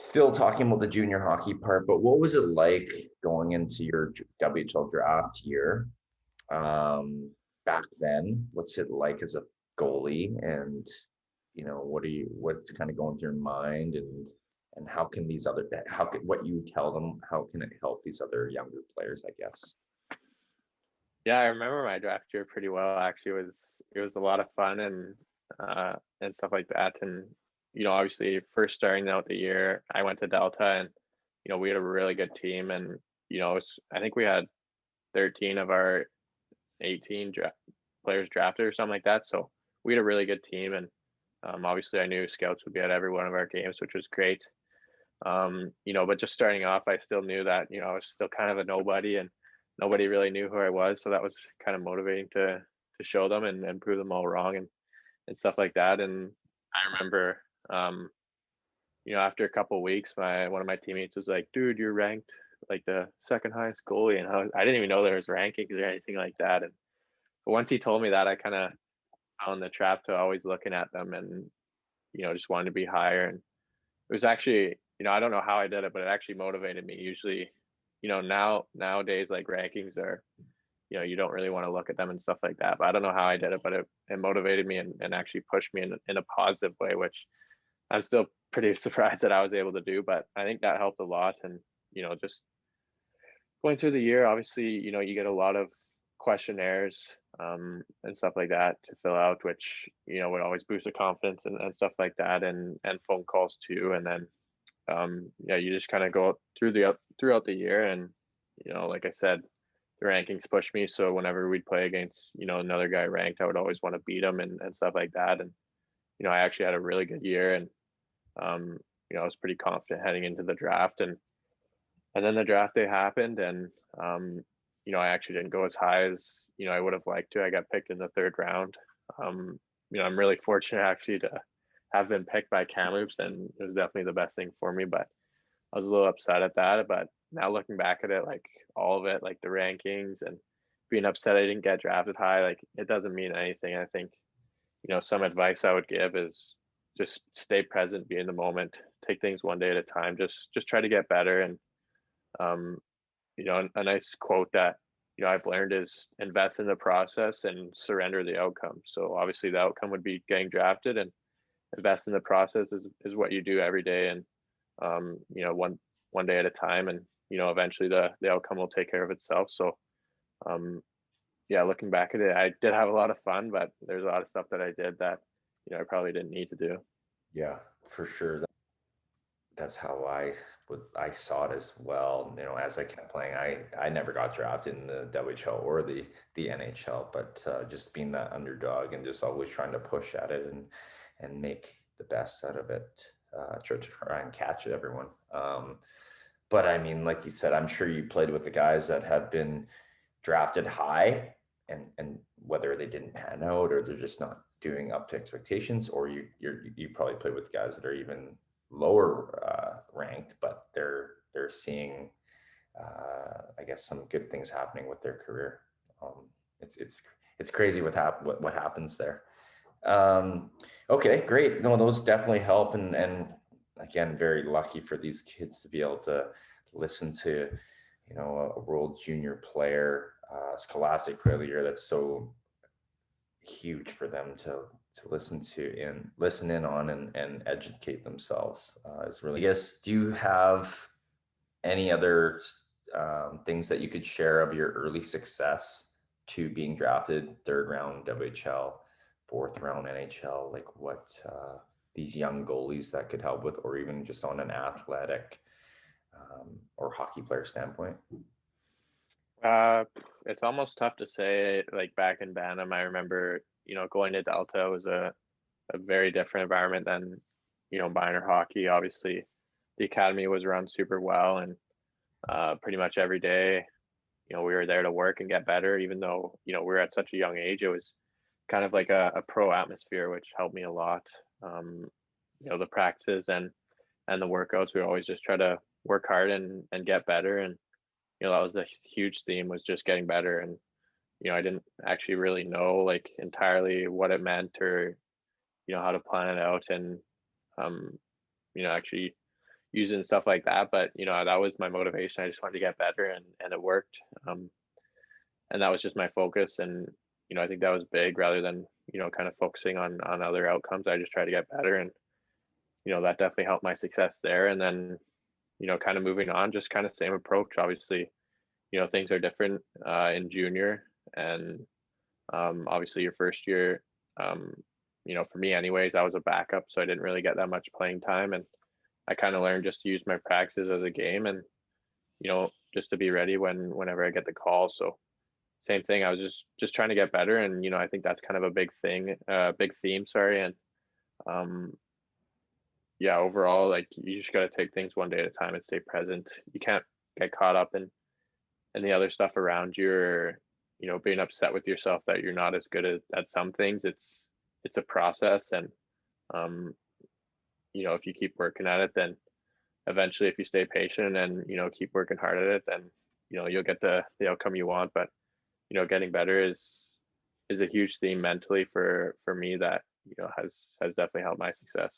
Still talking about the junior hockey part, but what was it like going into your WHL draft year back then? What's it like as a goalie, and what's kind of going through your mind, and how can these other how can what you tell them, how can it help these other younger players, I guess? Yeah, I remember my draft year pretty well. Actually, it was a lot of fun and stuff like that. And obviously, first starting out the year, I went to Delta, and we had a really good team, and I think we had 13 of our 18 players drafted or something like that. So we had a really good team, and obviously, I knew scouts would be at every one of our games, which was great. But just starting off, I still knew that, I was still kind of a nobody and nobody really knew who I was. So that was kind of motivating to show them and prove them all wrong and stuff like that. And I remember, after a couple of weeks, one of my teammates was like, dude, you're ranked like the second highest goalie. And I didn't even know there was rankings or anything like that. And but once he told me that, I kind of found the trap to always looking at them and, just wanted to be higher. And it was actually, I don't know how I did it, but it actually motivated me. Usually, nowadays, like rankings are, you don't really want to look at them and stuff like that. But I don't know how I did it, but it motivated me and actually pushed me in a positive way, which I'm still pretty surprised that I was able to do. But I think that helped a lot. And, just going through the year, obviously, you get a lot of questionnaires and stuff like that to fill out, which, would always boost the confidence and stuff like that, and phone calls too. And then yeah, you just kind of go throughout the year, and like I said, the rankings pushed me. So whenever we'd play against another guy ranked, I would always want to beat him and stuff like that. And I actually had a really good year, and I was pretty confident heading into the draft, and then the draft day happened, and I actually didn't go as high as I would have liked to. I got picked in the third round. I'm really fortunate actually to have been picked by Kamloops, and it was definitely the best thing for me. But I was a little upset at that. But now looking back at it, like all of it, like the rankings and being upset I didn't get drafted high, like it doesn't mean anything. I think, some advice I would give is just stay present, be in the moment, take things one day at a time, just try to get better. And um, a nice quote that I've learned is invest in the process and surrender the outcome. So obviously the outcome would be getting drafted, and invest in the process is what you do every day, and one day at a time, and eventually the outcome will take care of itself. So um yeah, looking back at it, I did have a lot of fun, but there's a lot of stuff that I did that I probably didn't need to do. Yeah, for sure. That's how I saw it as well. As I kept playing, I never got drafted in the WHL or the NHL, but just being that underdog and just always trying to push at it and make the best out of it, to try and catch everyone. But I mean, like you said, I'm sure you played with the guys that have been drafted high, and whether they didn't pan out or they're just not doing up to expectations, or you probably played with guys that are even lower ranked, but they're seeing, I guess, some good things happening with their career. Um, it's crazy what happens there. Um, okay, great. No, those definitely help, and again, very lucky for these kids to be able to listen to, a world junior player, scholastic player of the year. That's so huge for them to listen to and listen in on and educate themselves. Is really. I guess. Do you have any other things that you could share of your early success to being drafted third round WHL, fourth round NHL? Like what these young goalies that could help with, or even just on an athletic or hockey player standpoint? uh it's almost tough to say. Like back in Bantam, I remember going to Delta was a very different environment than minor hockey. Obviously the academy was run super well, and pretty much every day we were there to work and get better. Even though we were at such a young age, it was kind of like a pro atmosphere, which helped me a lot. um the practices and the workouts, we always just try to work hard and get better. And that was a huge theme, was just getting better. And I didn't actually really know like entirely what it meant, or how to plan it out. And actually using stuff like that. But that was my motivation. I just wanted to get better, and it worked. And that was just my focus. And I think that was big rather than kind of focusing on other outcomes. I just tried to get better, and that definitely helped my success there. And then kind of moving on, just kind of same approach. Obviously, things are different in junior, and obviously your first year. Um, for me, anyways, I was a backup, so I didn't really get that much playing time, and I kind of learned just to use my practices as a game, and just to be ready whenever I get the call. So same thing. I was just trying to get better, and I think that's kind of a big thing, big theme. Sorry, and um, yeah, overall, like you just got to take things one day at a time and stay present. You can't get caught up in the other stuff around you, or being upset with yourself that you're not as good at some things. It's a process, and um, if you keep working at it, then eventually, if you stay patient and keep working hard at it, then you'll get the outcome you want. But getting better is a huge theme mentally for me that has definitely helped my success.